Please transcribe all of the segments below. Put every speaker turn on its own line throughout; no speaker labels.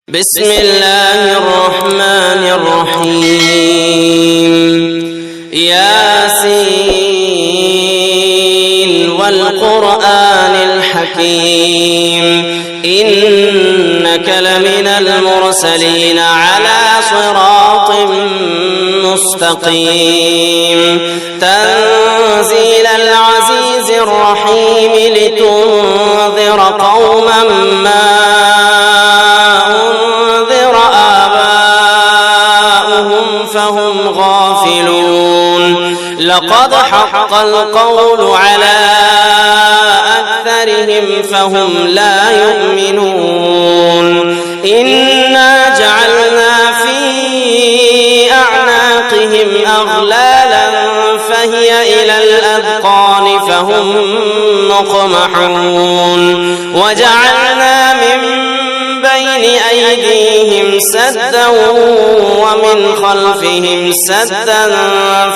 بسم الله الرحمن الرحيم ياسين والقرآن الحكيم إنك لمن المرسلين على صراط مستقيم تنزيل العزيز الرحيم لتنذر قوما ما فهم غافلون لقد حق القول على أكثرهم فهم لا يؤمنون إنا جعلنا في أعناقهم أغلالا فهي إلى الأذقان فهم مقمحون وجعلنا من بين أيديهم سدا ومن خلفهم سدا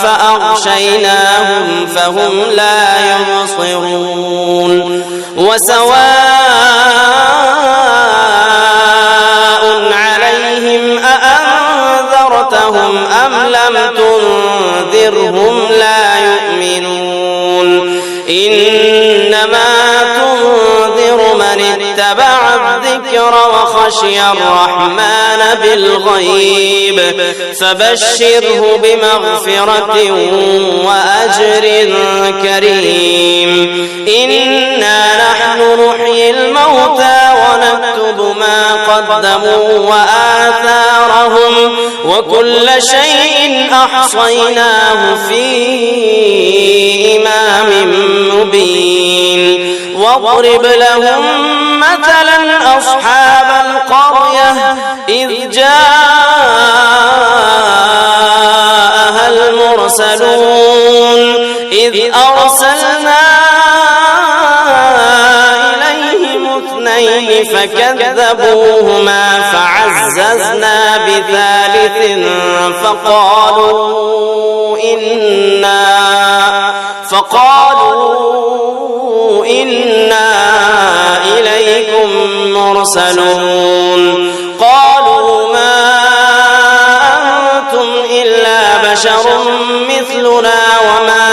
فأغشيناهم فهم لا يبصرون وسواء عليهم أأنذرتهم أم لم تنذرهم لا يؤمنون إنما تنذر من اتبع الذكر وخشي الرحمن بالغيب فبشره بمغفرة وأجر كريم إنا نحن نحيي الموتى ونكتب ما قدموا وآثارهم وكل شيء أحصيناه في إمام مبين واضرب لهم مثلا أصحاب القرية إذ جاءها المرسلون إذ أرسلنا إليهم اثنين فكذبوهما فعززنا بثالث فقالوا إنا إليكم مرسلون قالوا ما أنتم إلا بشر مثلنا وما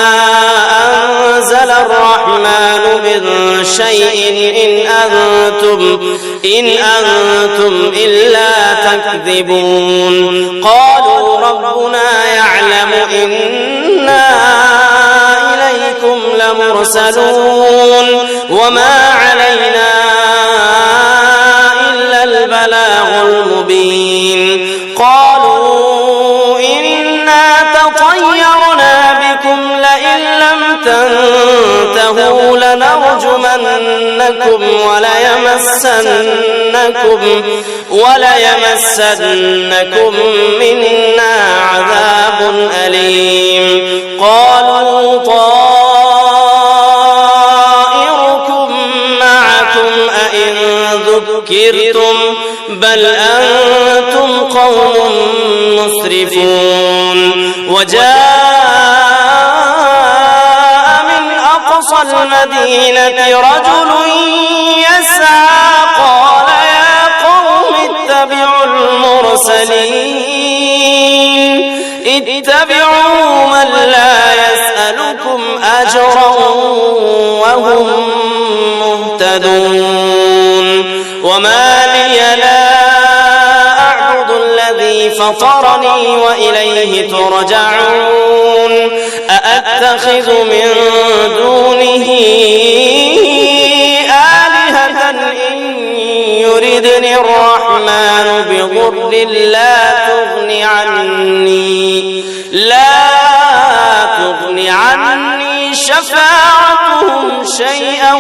أنزل الرحمن من شيء إن أنتم إلا تكذبون قالوا ربنا يعلم إنا إليكم لمرسلون وما علينا إلا البلاغ المبين قالوا إنا تطيرنا بكم لئن لم تنتهوا لنرجمنكم وليمسنكم منا عذاب أليم قالوا طائركم معكم أئن ذكرتم بل أنتم قوم مسرفون وجاء من أقصى المدينة رجل يسعى قال يا قوم اتبعوا المرسلين اتبعوا من لا يسألكم أجرا وهم مهتدون وما لي لا أعبد الذي فطرني وإليه ترجعون أأتخذ من دونه آلهة إن يردني الرحمن بضر لا تغني عني شفاعتهم شيئا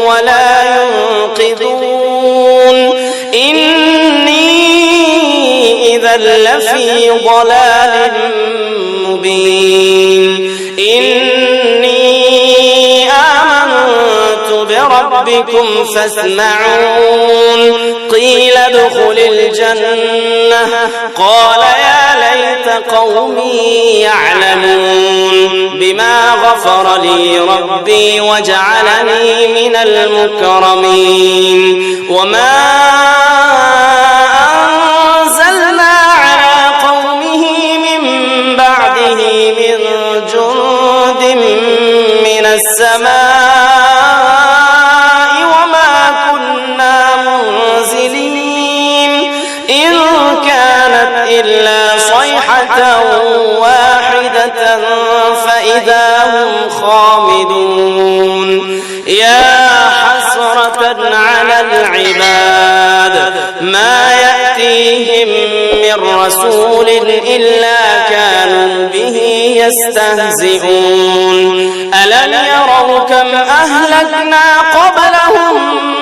ولا ينقذون إني إذا لفي ضلال مبين إني آمنت بربكم فاسمعون قيل ادخل الجنة قال يا ليت قومي يعلمون بما غفر لي ربي وجعلني من المكرمين وما إلا صيحة واحدة فإذا هم خامدون يا حسرة على العباد ما يأتيهم من رسول إلا كانوا به يستهزئون ألم يروا كم أهلكنا قبلهم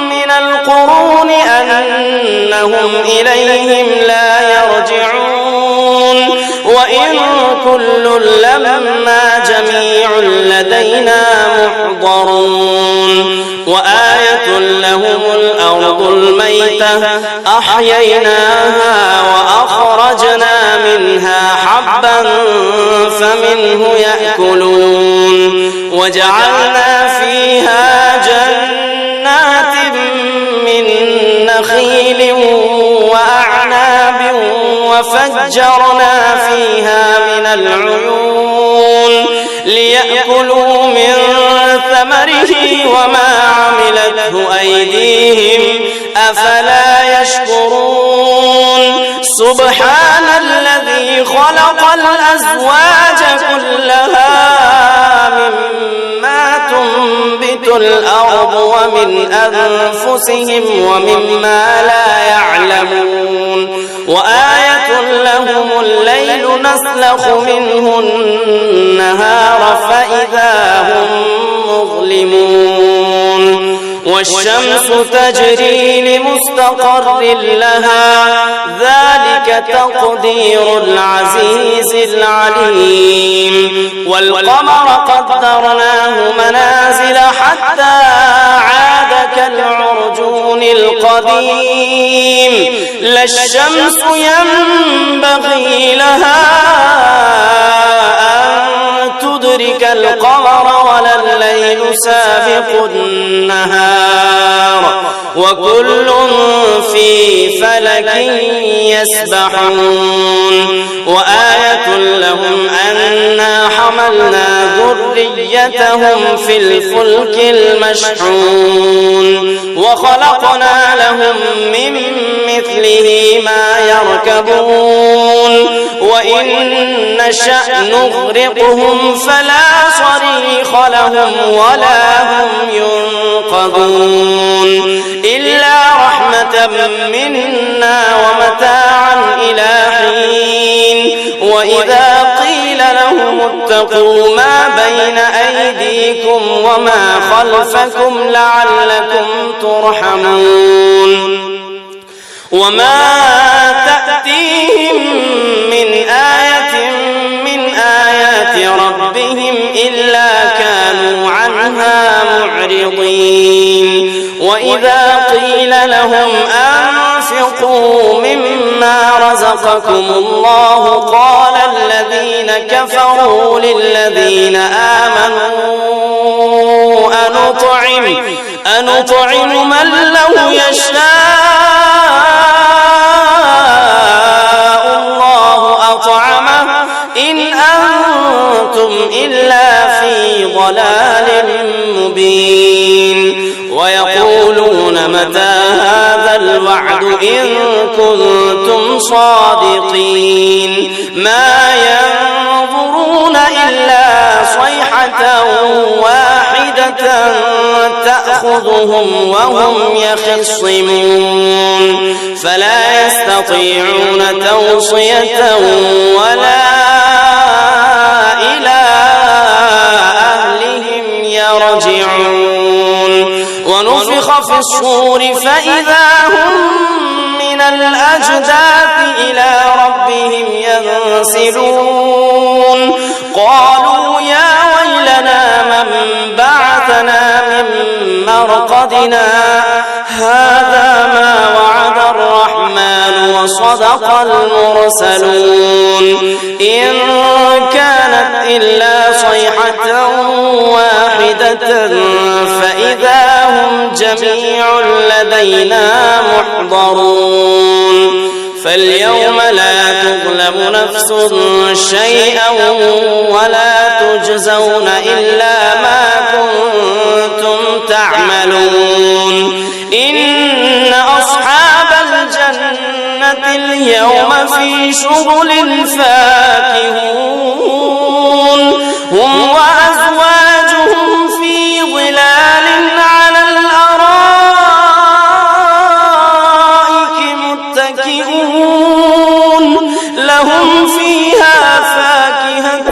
من القرون أنهم إليهم لا يرجعون وإن كل لما جميع لدينا محضرون وآية لهم الأرض الميتة أحييناها وأخرجنا منها حبا فمنه يأكلون وجعلنا فيها جنات من نخيل وأعناب وفجرنا فيها من العيون ليأكلوا من ثمره وما عملته أيديهم أفلا يشكرون سبحان الذي خلق الأزواج كلها مما تنبت الأرض ومن أنفسهم ومما لا يعلمون وآية لهم الليل نسلخ منه النهار فإذا هم مظلمون والشمس تجري لمستقر لها ذلك تقدير العزيز العليم والقمر قدرناه منازل حتى عاد كالعرجون القديم لا الشمس ينبغي لها أن تدرك القمر ولا الليل سابق النهار وكل في فلك يسبحون وآية لهم أنا حملنا ذريتهم في الفلك المشحون وخلقنا لهم من مثله ما يركبون وإن نشأ نغرقهم فلا صريخ لهم ولا هم ينقذون إلا رحمة منا ومتاعا إلى حين وإذا قيل لهم اتقوا ما بين أيديكم وما خلفكم لعلكم ترحمون وما تأتيهم من آية من آيات ربهم إلا كانوا عنها معرضين وإذا قيل لهم أنفقوا مما رزقكم الله قال الذين كفروا للذين آمنوا أنطعم من لو يشاء الله أطعمه إن أنتم إلا في ضلال مبين ويقولون متى هذا الوعد إن كنتم صادقين ما ينظرون إلا صيحة واحدة تأخذهم وهم يخصمون فلا يستطيعون توصية ولا إلى أهلهم يرجعون ونفخ في الصور فإذا هم من الأجداث إلى ربهم ينسلون قالوا يا ويلنا من بعثنا من مرقدنا هذا ما وعد الرحمن وصدق المرسلون إن كانت إلا صيحة واحدة فإذا هم جميع لدينا محضرون فاليوم لا تظلم نفس شيئا ولا تجزون إلا ما كنتم تعملون إن أصحاب الجنة اليوم في شغل فاكهون هم وأزواجهم في ظلال على الأرائك متكئون لهم فيها فاكهة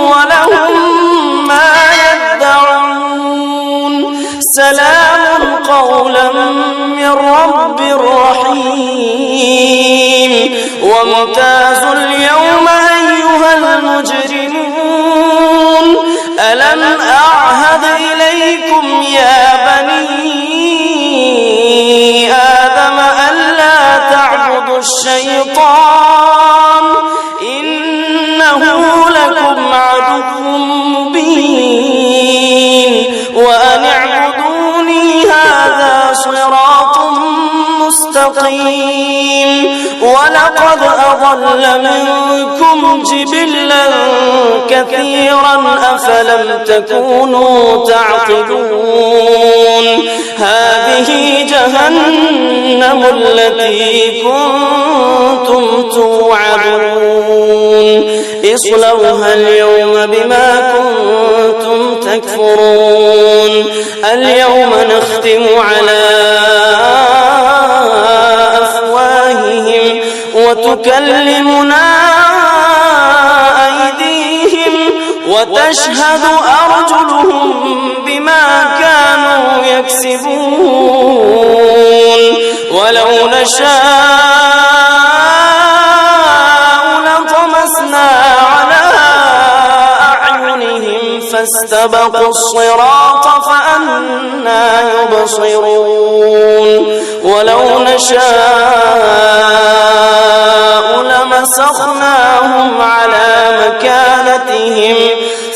ولهم ما يدعون سلام قولا من رب رحيم وامتازوا اليوم أيها المجرمون ألم أعهد إليكم يا بني آدم ألا تعبدوا الشيطان إنه لكم عدو مبين وأن اعبدوني هذا صراط مستقيم ولقد أضل منكم جبلا كثيرا أفلم تكونوا تعقلون هذه جهنم التي كنتم توعدون اصلوها اليوم بما كنتم تكفرون اليوم نختم على أفواههم وتكلمنا أيديهم وتشهد أرجلهم بما كانوا يكسبون ولو نشاء لطمسنا على أعينهم فاستبقوا الصراط فأنى يبصرون ولو نشاء لمسخناهم على مكانتهم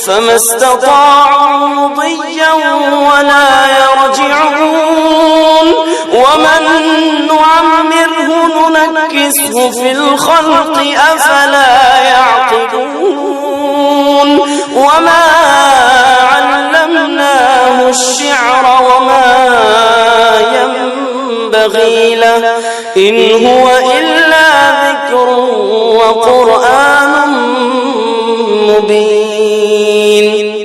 فما استطاعوا مضيا ولا يرجعون ومن نعمره ننكسه في الخلق أفلا يعقلون وما علمناه الشعر وما ينبغي له إن هو إلا ذكر وقرآن مبين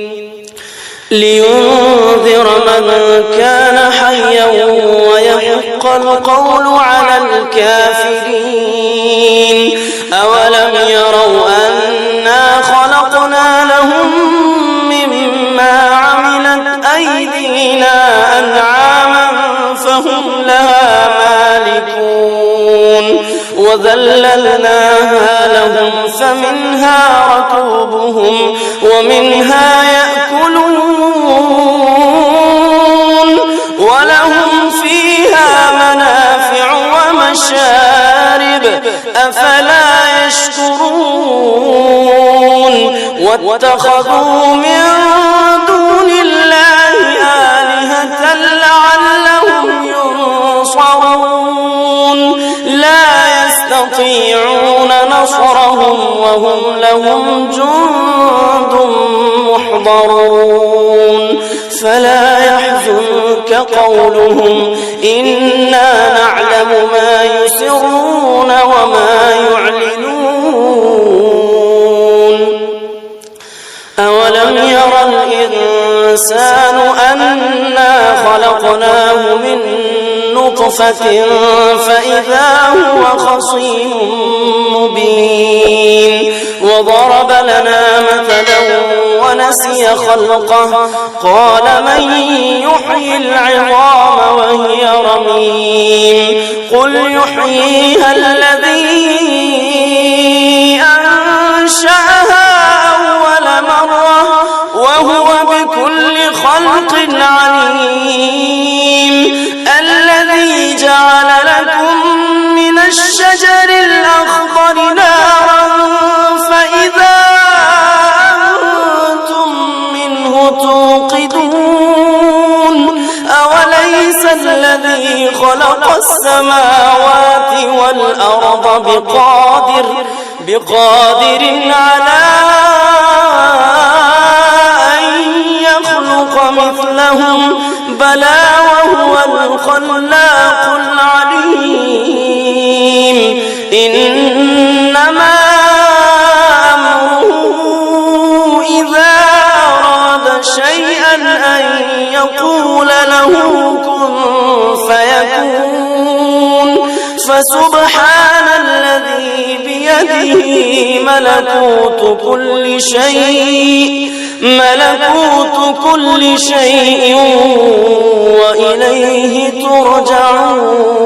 لينذر من كان حيا ويحق القول على الكافرين أولم يروا أنا خلقنا لهم مما عملت أيدينا أنعاما فهم لها مالكون وذللناها لهم فمنها ركوبهم ومنها يأكلون ولهم فيها منافع ومشارب أفلا يشكرون واتخذوا من دون الله آلهة لعلهم ينصرون لا يستطيعون نصرهم وهم لهم جند محضرون فلا يحزنك قولهم إنا نعلم ما يسرون وما يعلنون أولم ير الإنسان أنا خلقناه من نطفة فإذا هو خصيم مبين وضرب لنا مثلا ونسي خلقه قال من يحيي العظام وهي رميم قل يحييها الذي أنشأها أول مرة وهو بكل خلق عليم الذي جعل لكم من الشجر الأخضر نارا فإذا أنتم منه توقدون أوليس الذي خلق السماوات والأرض بقادر على أن يخلق مثلهم بلى وهو الخلاق العليم أن يقول له كن فيكون فسبحان الذي بيده ملكوت كل شيء وإليه ترجعون.